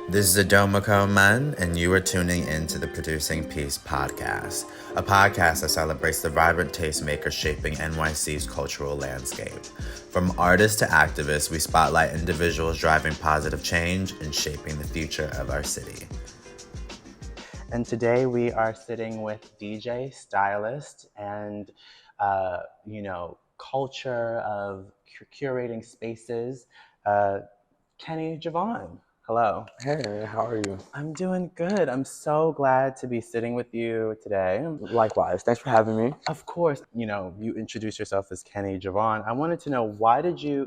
This is Adomako Man, and you are tuning in to the Producing Peace podcast, a podcast that celebrates the vibrant tastemakers shaping NYC's cultural landscape. From artists to activists, we spotlight individuals driving positive change and shaping the future of our city. And today we are sitting with DJ, stylist, and culture of curating spaces, Kenni Javon. Hello. Hey, how are you? I'm doing good. I'm so glad to be sitting with you today. Likewise. Thanks for having me. Of course, you introduced yourself as Kenni Javon. I wanted to know,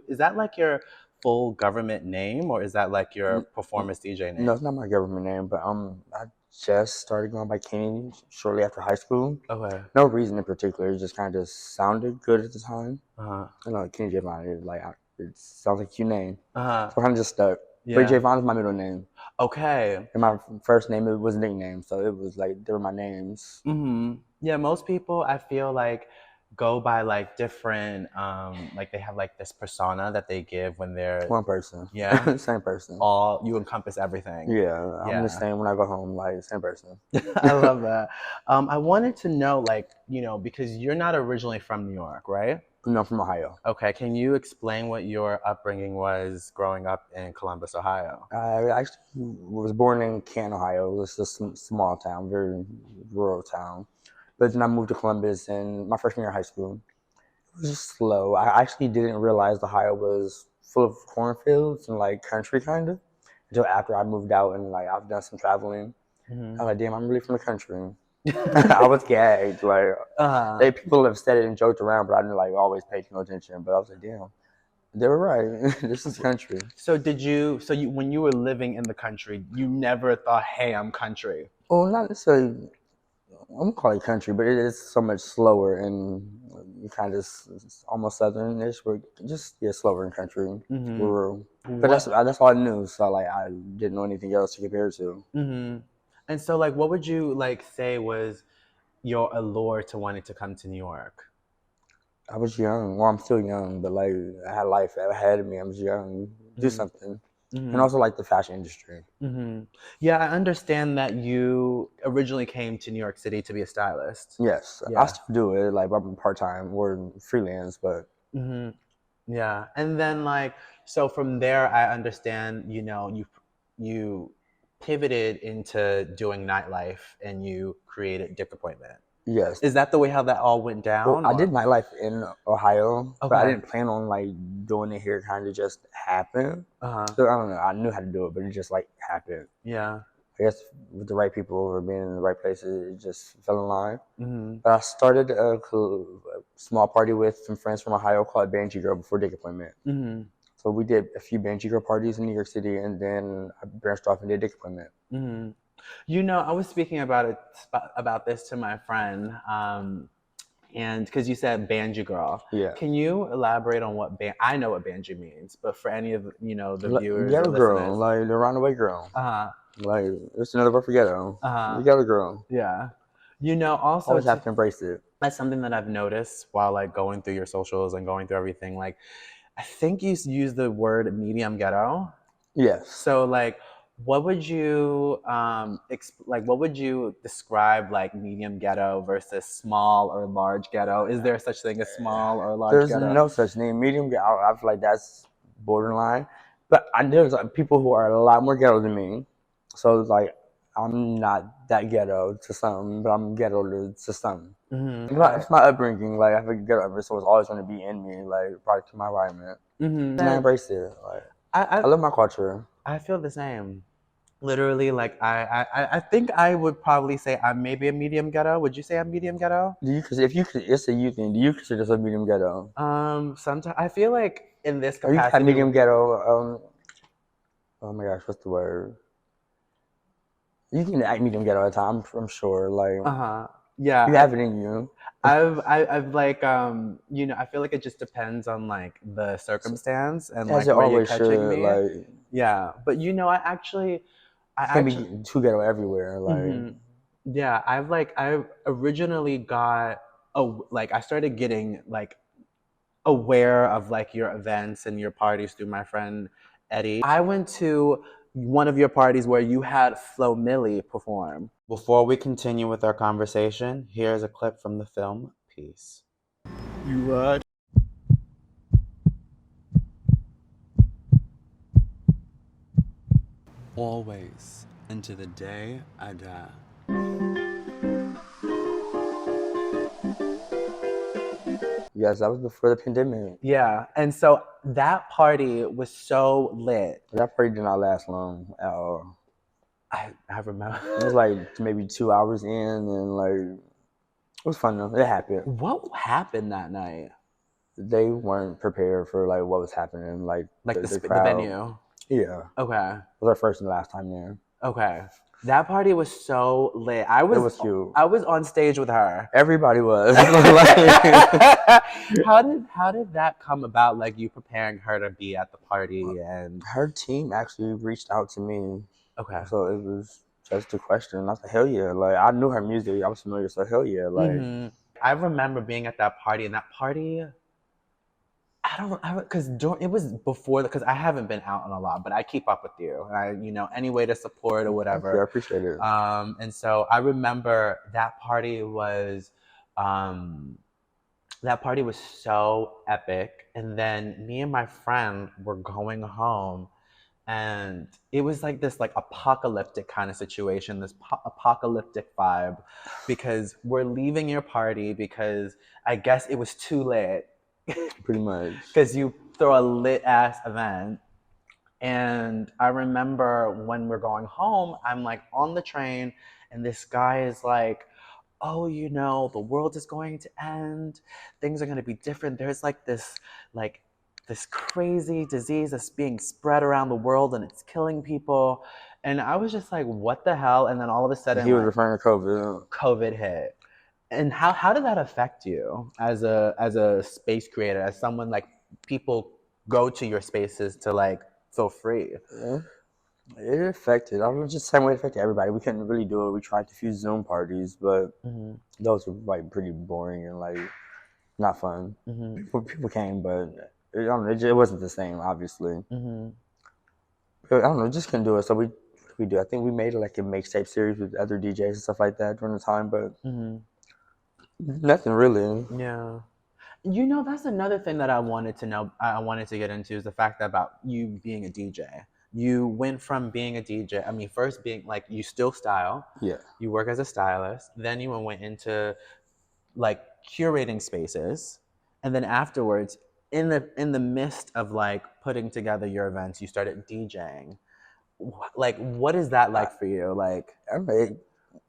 is that like your full government name, or is that like your performance DJ name? No, it's not my government name, but I just started going by Kenny shortly after high school. Okay. No reason in particular. It just kind of sounded good at the time. Uh-huh. I know Kenny Javon is like it sounds like a cute name. Uh-huh. So I kind of just stuck. Yeah. But Javon is my middle name. Okay. And my first name, it was a nickname, so it was like they were my names. Mm-hmm. Yeah, most people I feel like go by like different like they have like this persona that they give when they're One person. Yeah. Same person. All you encompass everything. Yeah, I'm the same when I go home, like same person. I love that. I wanted to know, like, because you're not originally from New York, right? No, from Ohio. Okay, can you explain what your upbringing was growing up in Columbus, Ohio? I actually was born in Canton, Ohio. It was just a small town, very rural town. But then I moved to Columbus in my freshman year of high school. It was just slow. I actually didn't realize Ohio was full of cornfields and like country kind of until after I moved out and like I've done some traveling. Mm-hmm. I was like, damn, I'm really from the country. I was gagged. Like people have said it and joked around, but I didn't like always pay no attention. But I was like, damn. They were right. This is country. So when you were living in the country, you never thought, hey, I'm country? Well, not necessarily. I'm gonna call it country, but it is so much slower and kind of almost southern-ish. But just slower in country, rural. But that's all I knew. So like I didn't know anything else to compare to. Mm-hmm. And so like, what would you like say was your allure to wanting to come to New York? I was young. Well, I'm still young, but like I had life ahead of me. I was young. Do something. Mm-hmm. And also like the fashion industry. Mm-hmm. Yeah, I understand that you originally came to New York City to be a stylist. Yes, yeah. I still do it, like part-time or freelance, but. Mm-hmm. Yeah, and then like, so from there, I understand, you pivoted into doing nightlife and you created Dick Appointment. Yes. Is that the way how that all went down? Well, I did nightlife in Ohio, but I didn't plan on like doing it here. It kind of just happened. So I don't know. I knew how to do it, but it just like happened. Yeah. I guess with the right people or being in the right places, it just fell in line. Mm-hmm. But I started a small party with some friends from Ohio called Banshee Girl before Dick Appointment. Mm-hmm. So we did a few Banshee Girl parties in New York City, and then I branched off and did Dick Appointment. Mm-hmm. I was speaking about this to my friend, and because you said Banshee Girl, yeah. Can you elaborate on what I know what Banshee means, but for any of the viewers, ghetto girl, like the runaway girl, like it's another word for ghetto, the ghetto girl. Yeah, also always have to embrace it. That's something that I've noticed while like going through your socials and going through everything. Like, I think you use the word medium ghetto. Yes. So like, what would you what would you describe like medium ghetto versus small or large ghetto? Is there such thing as small or large ghetto? There's no such thing. Medium ghetto, I feel like that's borderline. But there's like people who are a lot more ghetto than me. So it's like I'm not that ghetto to some, but I'm ghetto to some. Mm-hmm. It's my upbringing. Like I have a ghetto, so it's always going to be in me. Like product of my environment. Mm-hmm. And I embrace it. Like I love my culture. I feel the same. Literally, like I think I would probably say I'm maybe a medium ghetto. Would you say I'm medium ghetto? It's a you thing. Do you consider yourself medium ghetto? Sometimes I feel like in this capacity. Are you medium ghetto? Oh my gosh, what's the word? You can act medium ghetto at times, I'm sure. Like, yeah, you have it in you. I've like I feel like it just depends on like the circumstance and like where you're catching me. Like, yeah, but I actually can't be too ghetto everywhere. Like, yeah, I originally got I started getting like aware of like your events and your parties through my friend Eddie. I went to one of your parties where you had Flo Milli perform. Before we continue with our conversation, here's a clip from the film Peace. You would? Always, into the day I die. Yes, that was before the pandemic. Yeah, and so that party was so lit. That party did not last long at all. I remember. It was like maybe 2 hours in, and like it was fun though. It happened. What happened that night? They weren't prepared for like what was happening, like The crowd. venue. Yeah. Okay. It was our first and last time there. Okay. That party was so lit. It was cute. I was on stage with her. Everybody was. How did that come about? Like you preparing her to be at the party and her team actually reached out to me. okay. So it was just a question. I was like, hell yeah. Like I knew her music. I was familiar, so hell yeah. Like I remember being at that party, and that party because it was before because I haven't been out on a lot, but I keep up with you. Any way to support or whatever. Yeah, I appreciate it. And so I remember that party was so epic. And then me and my friend were going home, and it was like this apocalyptic kind of situation, this apocalyptic vibe, because we're leaving your party because I guess it was too late. Pretty much. Because you throw a lit ass event. And I remember when we're going home, I'm like on the train, and this guy is like, oh, the world is going to end. Things are going to be different. There's this crazy disease that's being spread around the world, and it's killing people. And I was just like, what the hell? And then all of a sudden, he was referring to COVID. COVID hit. And how did that affect you as a space creator, as someone people go to your spaces to feel free? Yeah. It affected. I don't know, just the same way it affected everybody. We couldn't really do it. We tried a few Zoom parties, but those were pretty boring and not fun. People came, but I don't know. It wasn't the same, obviously. But, I don't know. Just couldn't do it. So we do. I think we made a mixtape series with other DJs and stuff like that during the time, but. Nothing really. Yeah. That's another thing that I wanted to know. I wanted to get into is the fact that about you being a DJ. You went from being a DJ. I mean, first being you still style. Yeah. You work as a stylist. Then you went into curating spaces, and then afterwards, in the midst of putting together your events, you started DJing. What is that like for you?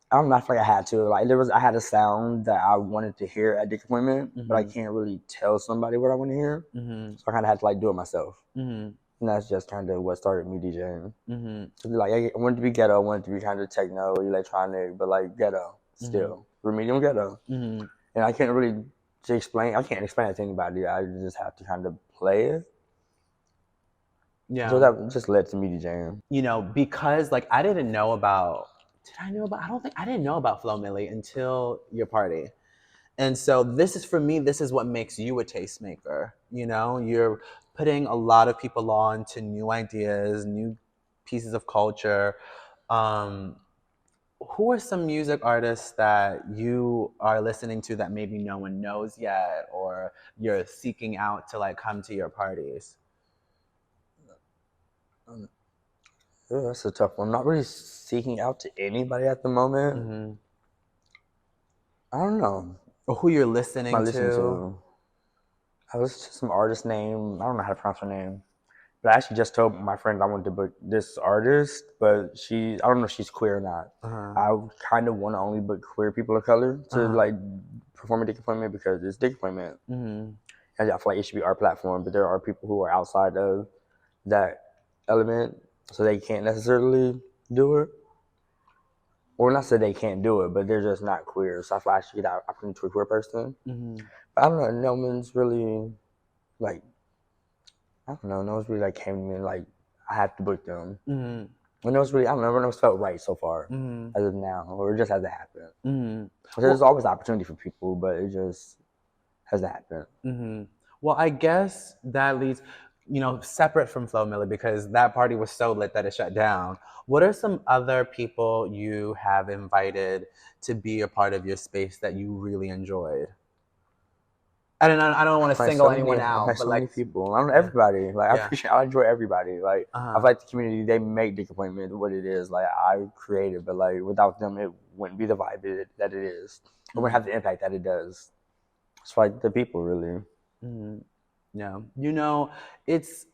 I don't know. I feel like I had to. I had a sound that I wanted to hear at the appointment, but I can't really tell somebody what I want to hear. So I kind of had to do it myself. And that's just kind of what started me DJing. I wanted to be ghetto. I wanted to be kind of techno, electronic, but ghetto still. Remedial ghetto. And I can't really explain. I can't explain it to anybody. I just have to kind of play it. Yeah. So that just led to me DJing. Because I didn't know about. I didn't know about Flo Milli until your party. And so this is what makes you a tastemaker. You're putting a lot of people on to new ideas, new pieces of culture. Who are some music artists that you are listening to that maybe no one knows yet, or you're seeking out to come to your parties? Oh, that's a tough one. I'm not really seeking out to anybody at the moment. I don't know. Or who you're listening to? I listened to some artist name. I don't know how to pronounce her name. But I actually just told my friend I wanted to book this artist, but I don't know if she's queer or not. I kind of want to only book queer people of color to perform a dick appointment because it's dick appointment. And I feel like it should be our platform, but there are people who are outside of that element. So they can't necessarily do it. Or not say they can't do it, but they're just not queer. So I feel like I should get that opportunity to a queer person. But I don't know, no one's really, I don't know, no one's really came to me and I have to book them. And no one's really, I don't know, no one's felt right so far as of now, or it just hasn't happened. So there's always opportunity for people, but it just hasn't happened. Well, I guess that leads... separate from Flo Milli, because that party was so lit that it shut down. What are some other people you have invited to be a part of your space that you really enjoyed? I don't want to Like single so anyone many, out, like but so like, many people. I don't know everybody. Like yeah. I enjoy everybody. Like I Uh-huh. feel like the community, they make Dick Appointment what it is. Like I created, but like without them, it wouldn't be the vibe that it is. It wouldn't have the impact that it does. It's like the people, really. Mm-hmm. Yeah, it's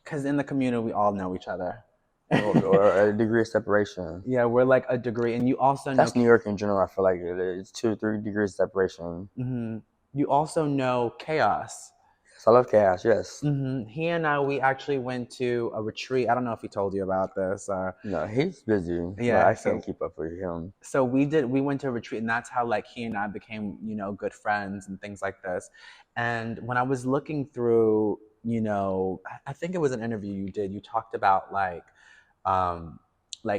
because in the community we all know each other. or a degree of separation. Yeah, we're like a degree, and you also know That's New York in general. I feel like it's 2 or 3 degrees of separation. Mm-hmm. You also know Chaos. Yes, I love Chaos. Yes. Mm-hmm. He and I, we actually went to a retreat. I don't know if he told you about this. No, he's busy. Yeah, Like, I can't keep up with him. So we went to a retreat, and that's how like he and I became, good friends and things like this. And when I was looking through, I think it was an interview you did. You talked about like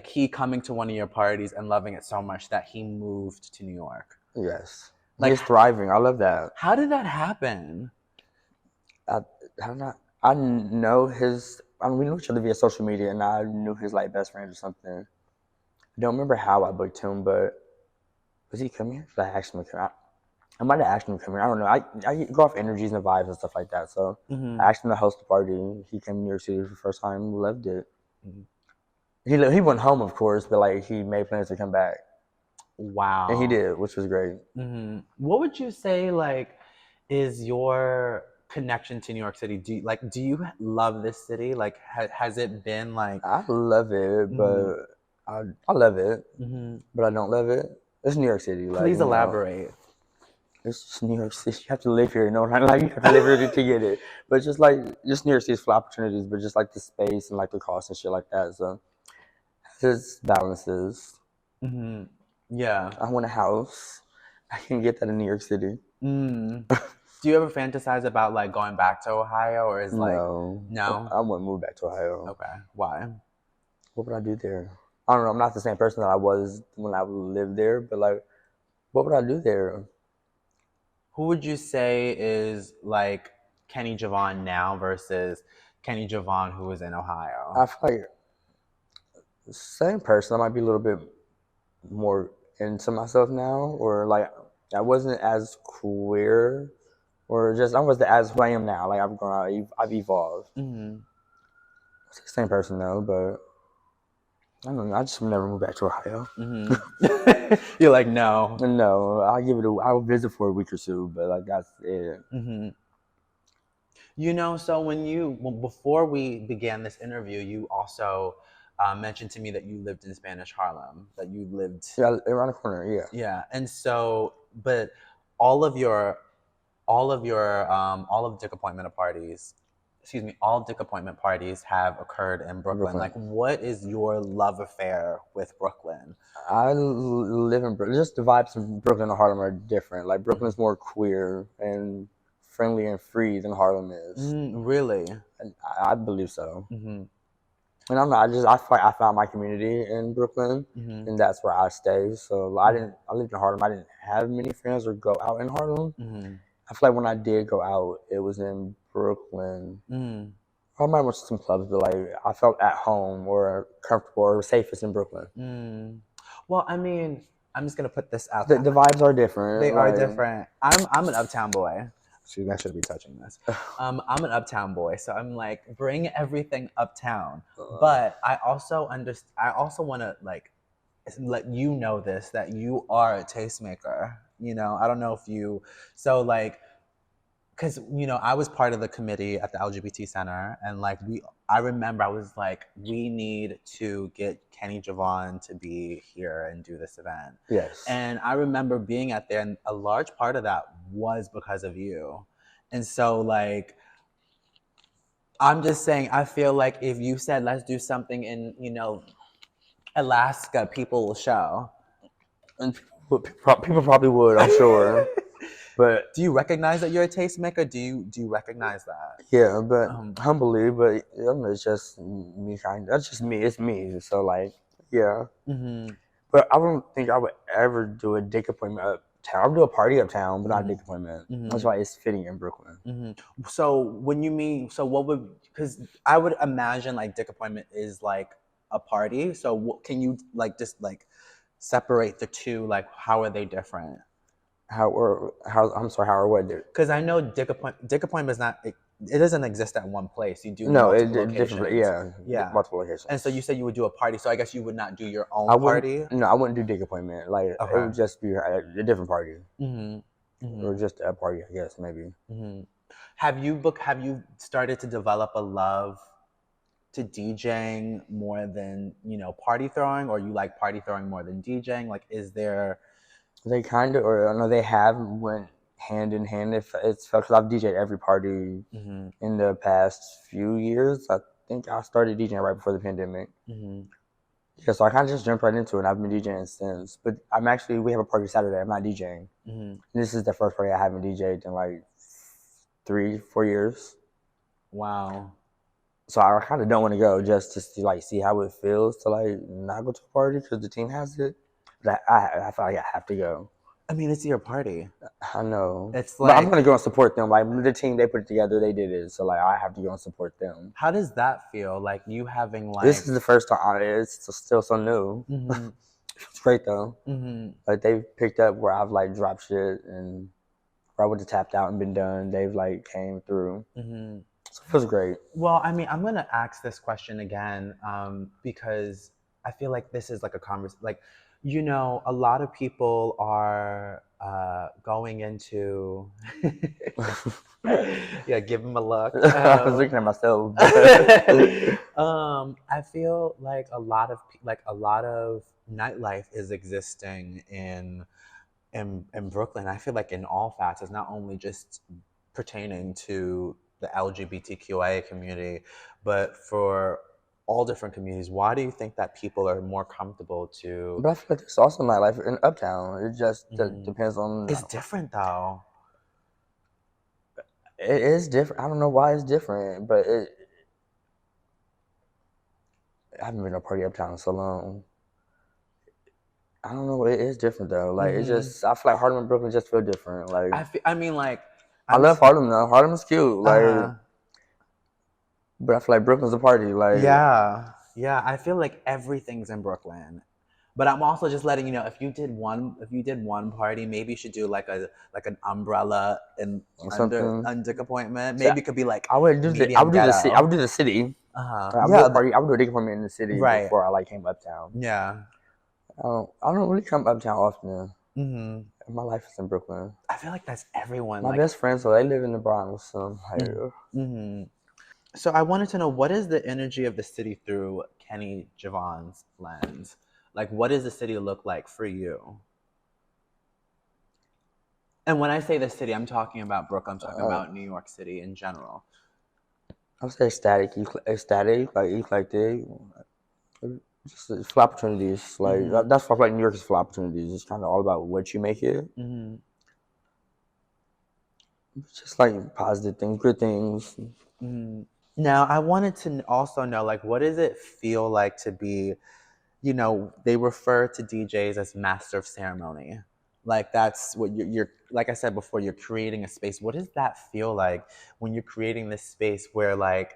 he coming to one of your parties and loving it so much that he moved to New York. Yes. Like, he's thriving. I love that. How did that happen? I know his. We knew each other via social media, and I knew his like best friend or something. I don't remember how I booked him, but was he coming here? Should I ask him to come? I might have asked him to come here. I don't know. I go off energies and vibes and stuff like that. So I asked him to host the party. He came to New York City for the first time. Loved it. He went home, of course, but like he made plans to come back. Wow. And he did, which was great. What would you say like is your connection to New York City? Do you love this city? Like has it been like? I love it, but I love it, but I don't love it. It's New York City. Like, please elaborate. It's just New York City. You have to live here. You know, like you have to live here to get it. But just New York City's full of opportunities, but just like the space and like the cost and shit like that. So there's balances. Yeah. I want a house. I can't get that in New York City. Do you ever fantasize about like going back to Ohio, or is like no? I wouldn't move back to Ohio. Okay, why? What would I do there? I don't know. I'm not the same person that I was when I lived there, but like, what would I do there? Who would you say is like Kenni Javon now versus Kenni Javon who was in Ohio? I feel like the same person. I might be a little bit more into myself now, or like I wasn't as queer, or just I wasn't as who I am now. Like I've evolved. It's the same person though, but I don't know. I just would never move back to Ohio. You're like, no. No, I'll visit for a week or two, but like that's it. So before we began this interview, you also mentioned to me that you lived in Spanish Harlem, that you lived around the corner. Yeah. Yeah, and so, but all of Dick Appointment parties. All Dick Appointment parties have occurred in Brooklyn. Like, what is your love affair with Brooklyn? I live in Brooklyn. Just the vibes of Brooklyn and Harlem are different. Like, Brooklyn's more queer and friendly and free than Harlem is. Really? I believe so. And I don't know. I found my community in Brooklyn, and that's where I stay. So I lived in Harlem. I didn't have many friends or go out in Harlem. I feel like when I did go out, it was in Brooklyn. I might went to some clubs, but like I felt at home or comfortable or safest in Brooklyn. Well, I mean, I'm just gonna put this out there. The vibes are different. They are different. I'm an uptown boy. See, I should be touching this. I'm an uptown boy, so I'm like, bring everything uptown. But I also understand. I also want to like let you know this, that you are a tastemaker. I don't know if you. So like, because I was part of the committee at the LGBT Center, and like I remember I was like, we need to get Kenni Javon to be here and do this event. Yes. And I remember being at there, and a large part of that was because of you. And so like, I'm just saying, I feel like if you said let's do something in Alaska, people will show. And people probably would, I'm sure. But do you recognize that you're a tastemaker? Do you recognize that? Yeah, but humbly, but it's just me that's just me. It's me. So like, yeah. But I don't think I would ever do a Dick Appointment uptown. I'll do a party uptown, but not a dick appointment. That's why it's fitting in Brooklyn. So when you mean, so what would, because I would imagine like dick appointment is like a party. So can you like just like separate the two? Like how are they different? How or what? Because I know dick appointment is not, it doesn't exist at one place. You do No, multiple it's different. locations. Yeah, multiple locations. And so you said you would do a party. So I guess you would not do your own party. party. No, I wouldn't do dick appointment. Like it would just be a different party, or just a party, I guess maybe. Have you started to develop a love to DJing more than party throwing, or you like party throwing more than DJing? Like, is there? They kind of, or no, they have went hand in hand. If it's because I've DJed every party in the past few years. I think I started DJing right before the pandemic. Yeah, so I kind of just jumped right into it, and I've been DJing since. But we have a party Saturday. I'm not DJing. And this is the first party I haven't DJed in like 3-4 years. Wow. So I kind of don't want to go just to see how it feels to like not go to a party because the team has it. But I feel like I have to go. I mean, it's your party. I know. It's like, but I'm gonna go and support them. Like the team, they put it together, they did it. So like I have to go and support them. How does that feel? Like you having like this is the first time. It's still so new. It's great though. Like they've picked up where I've like dropped shit and where I would have tapped out and been done. They've like came through. So it feels great. Well, I mean, I'm gonna ask this question again because I feel like this is like a conversation. Like, a lot of people are going into yeah, give them a look. I was looking at myself. I feel like a lot of nightlife is existing in Brooklyn. I feel like in all facets, not only just pertaining to the LGBTQIA community, but for all different communities. Why do you think that people are more comfortable to? But I feel like there's also nightlife in Uptown. It just depends on. It's different though. It is different. I don't know why it's different, but I haven't been to a party Uptown in so long. I don't know. It is different though. Like it's just. I feel like Harlem and Brooklyn just feel different. Like I love Harlem though. Harlem is cute. Like. But I feel like Brooklyn's a party. Like yeah, I feel like everything's in Brooklyn. But I'm also just letting you know, if you did one party, maybe you should do like an umbrella and under dick appointment. Maybe it could be like I would do the city. I would do a dick appointment in the city before I like came uptown. Yeah. I don't really come uptown often. My life is in Brooklyn. I feel like that's everyone. My best friends, so they live in the Bronx. So So I wanted to know, what is the energy of the city through Kenni Javon's lens? Like, what does the city look like for you? And when I say the city, I'm talking about Brooklyn. I'm talking about New York City in general. I would say ecstatic, like eclectic. Just full opportunities. Like that's why I feel like New York is full opportunities. It's kind of all about what you make it. Just like positive things, good things. Now, I wanted to also know, like, what does it feel like to be, they refer to DJs as master of ceremony. Like, that's what you're, like I said before, you're creating a space. What does that feel like when you're creating this space where, like,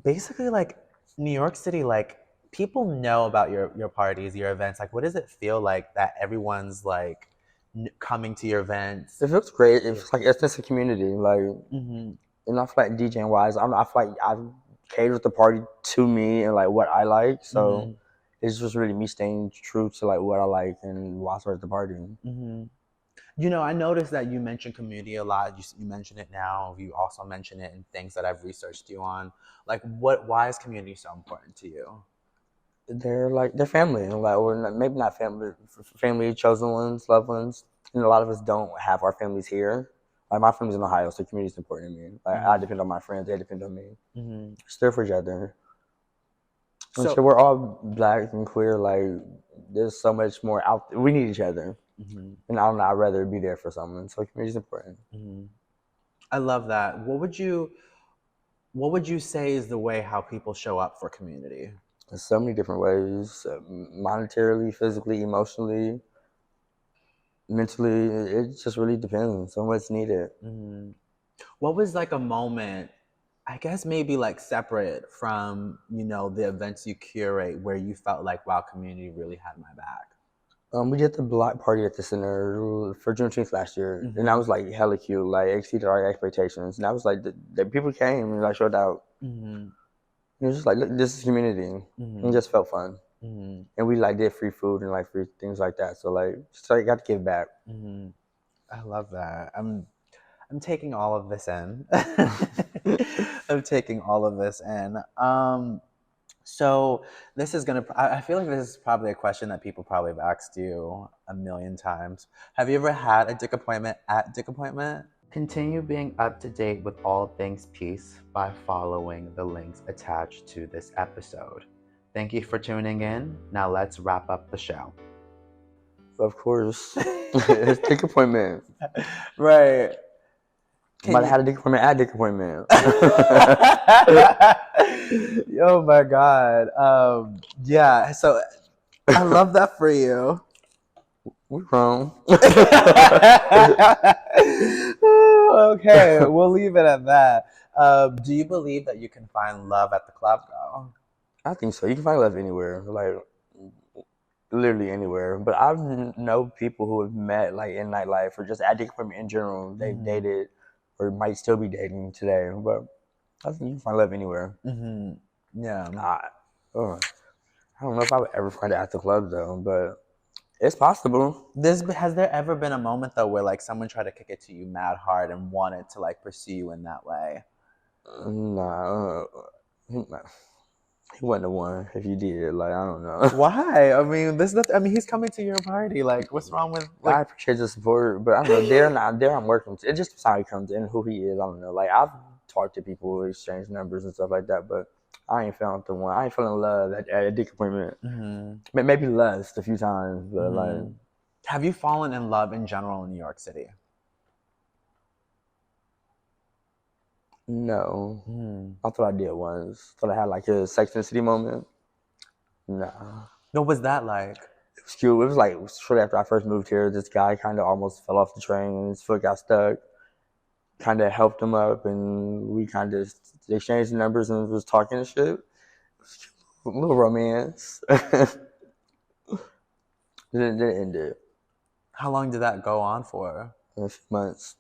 basically, like, New York City, like, people know about your parties, your events. Like, what does it feel like that everyone's, like, coming to your events? It feels great. It's like, it's just a community. Like, and I feel like DJing wise, I feel like I've catered the party to me and like what I like. So it's just really me staying true to like what I like and why I started the party. I noticed that you mentioned community a lot. You mention it now. You also mention it in things that I've researched you on. Like, why is community so important to you? They're family, like, or maybe not family, chosen ones, loved ones. And a lot of us don't have our families here. Like, my family's in Ohio, so community is important to me. Like, I depend on my friends, they depend on me. It's there for each other. So we're all Black and queer. Like, there's so much more out there. We need each other. And I don't know, I'd rather be there for someone. So community is important. I love that. What would you say is the way how people show up for community? There's so many different ways, monetarily, physically, emotionally. mentally, it just really depends on what's needed. What was like a moment, I guess maybe like separate from, the events you curate where you felt like, wow, community really had my back? We did the block party at the center for Juneteenth last year, and that was like hella cute. Like exceeded our expectations, and that was like the people came and like showed out. It was just like, look, this is community. It just felt fun, and we like did free food and like free things like that. So like, just like got to give back. I love that. I'm taking all of this in. I'm taking all of this in. So this is gonna. I feel like this is probably a question that people probably have asked you a million times. Have you ever had a dick appointment at Dick Appointment? Continue being up to date with all things peace by following the links attached to this episode. Thank you for tuning in. Now let's wrap up the show. Of course, it's Dick Appointment. Right. But I had a Dick Appointment at Dick Appointment. Oh my God. Yeah. So I love that for you. We're wrong. Okay, we'll leave it at that. Do you believe that you can find love at the club, though? I think so. You can find love anywhere, like literally anywhere. But I know people who have met like in nightlife or just at Dick Appointment in general. They've dated or might still be dating today. But I think you can find love anywhere. Yeah. I don't know if I would ever find it at the club though, but it's possible. Has there ever been a moment though where like someone tried to kick it to you mad hard and wanted to like pursue you in that way? Nah, he wasn't the one. If you did, like I don't know. Why? I mean, he's coming to your party. Like, what's wrong with? Like, I appreciate the support, but I don't know. They're not there. I'm working. It just depends how he comes in, who he is. I don't know. Like I've talked to people, exchanged numbers and stuff like that, but I ain't found the one. I ain't feeling love at a Dick Appointment. Maybe lust a few times, but like. Have you fallen in love in general in New York City? No. I thought I did once. Thought I had like a Sex and the City moment. Nah. What was that like? It was cute. It was like shortly after I first moved here, this guy kind of almost fell off the train and his foot got stuck. Kind of helped him up and we kind of exchanged numbers and was talking and shit. It was cute. A little romance. Then it ended. How long did that go on for? A few months.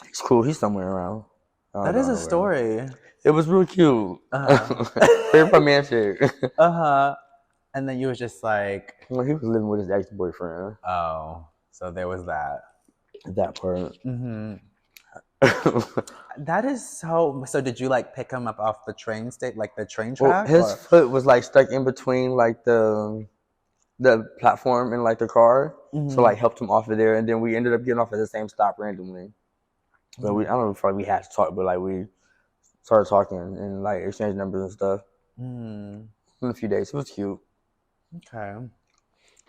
He's cool. He's somewhere around. That is a story. It was real cute. Very romantic. And then you was just like... Well, he was living with his ex-boyfriend. Oh, so there was that. That part. That is so... So did you like pick him up off the train like the train track? Well, his foot was like stuck in between like the platform and like the car. So like helped him off of there. And then we ended up getting off at the same stop randomly. But I don't know if we had to talk, but like we started talking and like exchanged numbers and stuff. In a few days, it was cute. Okay,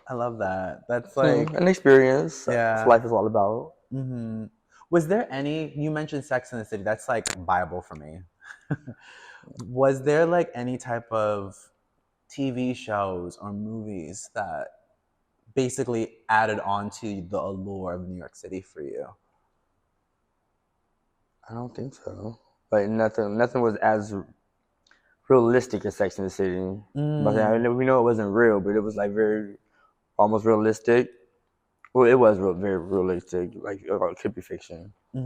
I love that. That's like an experience. Yeah, that's what life is all about. Was there any? You mentioned Sex and the City. That's like Bible for me. Was there like any type of TV shows or movies that basically added on to the allure of New York City for you? I don't think so. Like nothing was as realistic as Sex and the City. But we know it wasn't real, but it was like very almost realistic. Well, it was very realistic. Like it could be fiction. But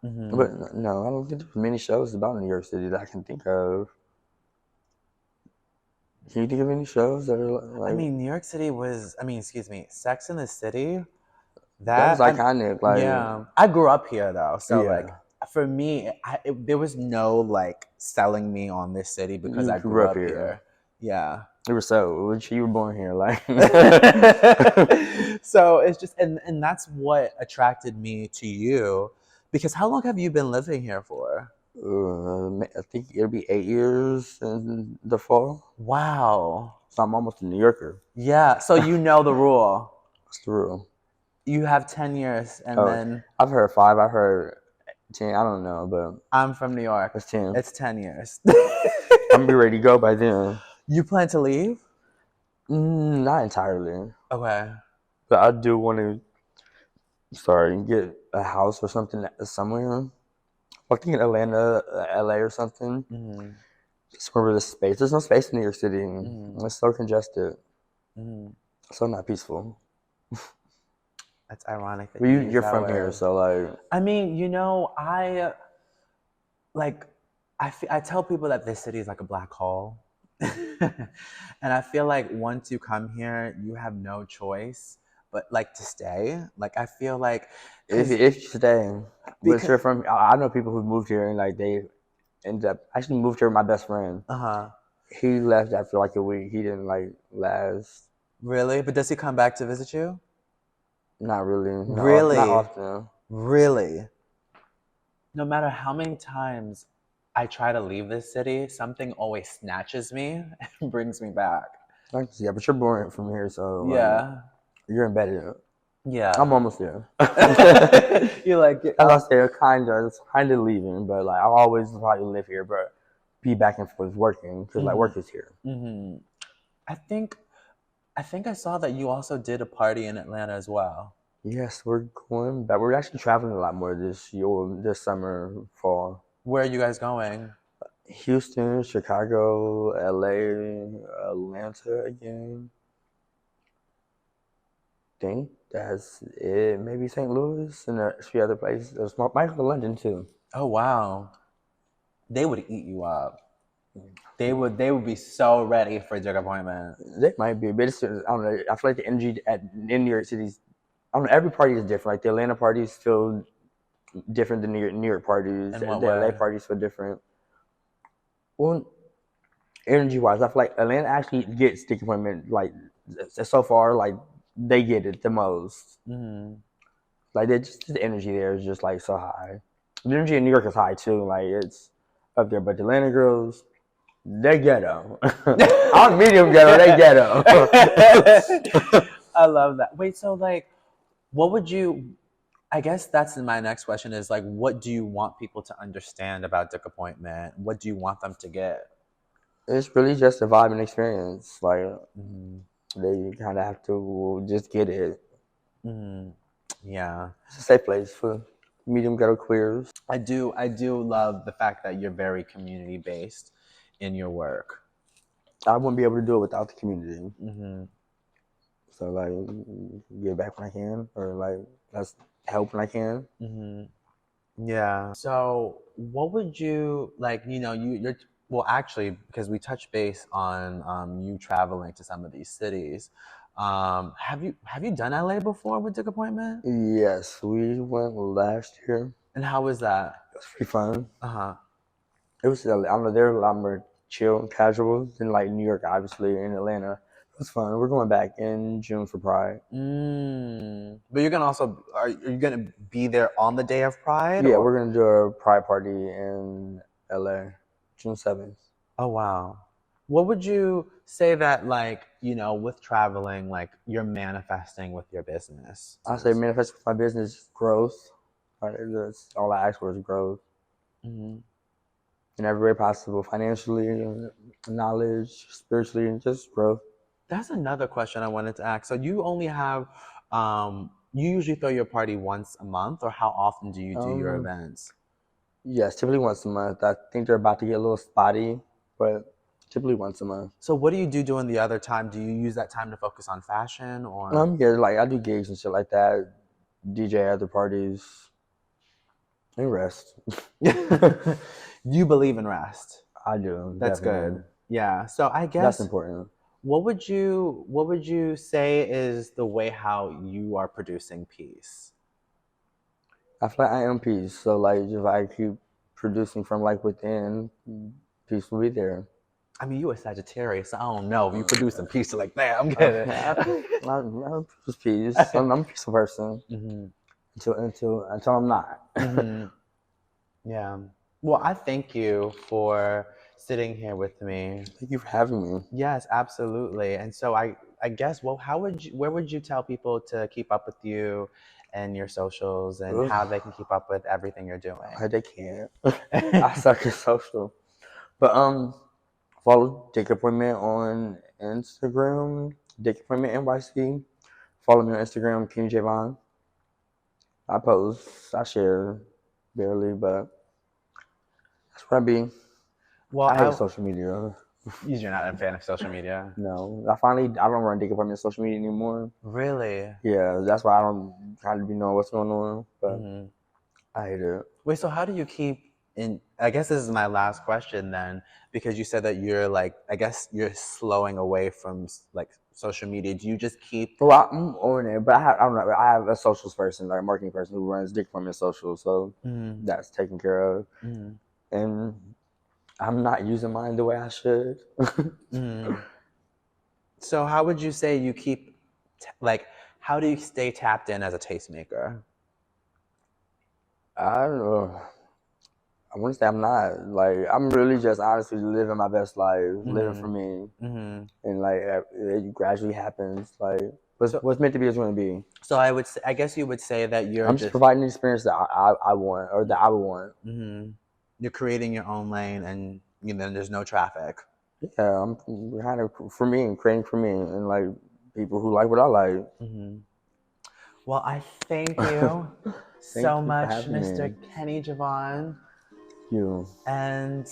no, I don't think there's many shows about New York City that I can think of. Can you think of any shows that are like? I mean, New York City was. Excuse me, Sex and the City. That was iconic. Like, yeah, I grew up here though, so like for me, there was no like selling me on this city because I grew up here. Yeah, you were born here, like. So it's just and that's what attracted me to you, because how long have you been living here for? I think it'll be 8 years in the fall. Wow. So I'm almost a New Yorker. Yeah. So you know the rule. What's the rule? You have 10 years and then... I've heard 5. I've heard 10. I don't know, but... I'm from New York. It's 10. It's 10 years. I'm going to be ready to go by then. You plan to leave? Not entirely. Okay. But I do want to get a house or something somewhere. I think in Atlanta, LA or something. Mm-hmm. Somewhere with a space. There's no space in New York City. Mm-hmm. It's so congested. Mm-hmm. So not peaceful. That's ironic that But you use you're that from word. here, so like. I mean, you know, I tell people that this city is like a black hole. And I feel like once you come here, you have no choice but like to stay. Like I feel like If you stay, but you're because from, I know people who moved here and like they ended up actually moved here with my best friend. He left after like a week. He didn't like last. Really? But does he come back to visit you? Not really. Really? Not often. Really? No matter how many times I try to leave this city, something always snatches me and brings me back. Yeah, but you're born from here, so like, Yeah. you're embedded. Yeah. I'm almost there. You're like, as I said, kind of leaving, but like I'll always probably live here, but be back and forth working because like work is here. Mm-hmm. I think I saw that you also did a party in Atlanta as well. Yes, we're going back. We're actually traveling a lot more this summer, fall. Where are you guys going? Houston, Chicago, LA, Atlanta again. Think that's it. Maybe St. Louis and a few other places. There's Michael London too. Oh wow. They would eat you up. They would be so ready for your appointment. They might be, but I don't know. I feel like the energy in New York City, I don't know. Every party is different. Like the Atlanta parties feel different than New York parties. The LA parties feel different. Well, energy wise, I feel like Atlanta actually gets stick appointment. Like so far, like they get it the most. Mm-hmm. Like the energy there is just like so high. The energy in New York is high too. Like it's up there, but the Atlanta girls, they ghetto. I'm medium ghetto. They ghetto. I love that. Wait, so like, what would you? I guess that's my next question. Is like, what do you want people to understand about Dick Appointment? What do you want them to get? It's really just a vibe and experience. Like they kind of have to just get it. Mm-hmm. Yeah, it's a safe place for medium ghetto queers. I do love the fact that you're very community based in your work. I wouldn't be able to do it without the community. Mm-hmm. So like, give back when I can, or like let's help when I can. Mm-hmm. Yeah. So, what would you like? You know, you're well, actually, because we touched base on you traveling to some of these cities. Have you done LA before with Dick Appointment? Yes, we went last year. And how was that? It was pretty fun. Uh-huh. It was, I don't know, they're a lot more chill and casual than like New York, obviously, in Atlanta. It was fun. We're going back in June for Pride. But you're gonna are you gonna be there on the day of Pride? Yeah, we're gonna do a Pride party in LA, June 7th. Oh wow. What would you say that, like, you know, with traveling, like, you're manifesting with your business? I say manifest with my business growth. That's all I ask for is growth. Mm-hmm. In every way possible, financially, knowledge, spiritually, and just growth. That's another question I wanted to ask. So you only have, you usually throw your party once a month, or how often do you do your events? Yes, typically once a month. I think they're about to get a little spotty, but typically once a month. So what do you do during the other time? Do you use that time to focus on fashion, or? Yeah, like I do gigs and shit like that, DJ other parties, and rest. You believe in rest. I do. That's definitely. good. Yeah. So I guess that's important. What would you say is the way how you are producing peace? I feel like I am peace. So like if I keep producing from like within, peace will be there. I mean, you a Sagittarius, so I don't know if you producing peace like that. I'm kidding. I produce peace. I'm a peaceful person. Mm-hmm. Until I'm not. Mm-hmm. Yeah. Well, I thank you for sitting here with me. Thank you for having me. Yes, absolutely. And so I guess, well, where would you tell people to keep up with you and your socials, and how they can keep up with everything you're doing? They can't. I suck at social. But follow Dick Appointment on Instagram, Dick Appointment NYC. Follow me on Instagram, Kenni Javon. I post, I share, barely, but that's what I be. Well, I hate social media. you're not a fan of social media. No, I don't run dick up on social media anymore. Really? Yeah, that's why I don't kind of be knowing what's going on. But I hate it. Wait, so how do you keep in? I guess this is my last question then, because you said that you're like, I guess you're slowing away from like social media. Do you just keep? Well, I'm on it, but I don't know. I have a socials person, like a marketing person who runs dick from his social, so that's taken care of. And I'm not using mine the way I should. So how would you say you keep, like, how do you stay tapped in as a tastemaker? I don't know. I want to say I'm not. Like, I'm really just honestly living my best life, living for me. And, like, it gradually happens. Like, what's meant to be is going to be. So I guess you would say that you're I'm just providing the experience that I want, or that I would want. You're creating your own lane, and there's no traffic. Yeah, I'm kind of for me and creating for me, and like people who like what I like. Well, I thank you so much, Mr. Kenni Javon. You. And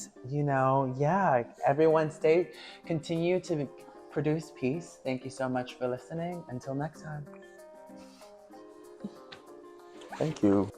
everyone continue to produce peace. Thank you so much for listening. Until next time. Thank you.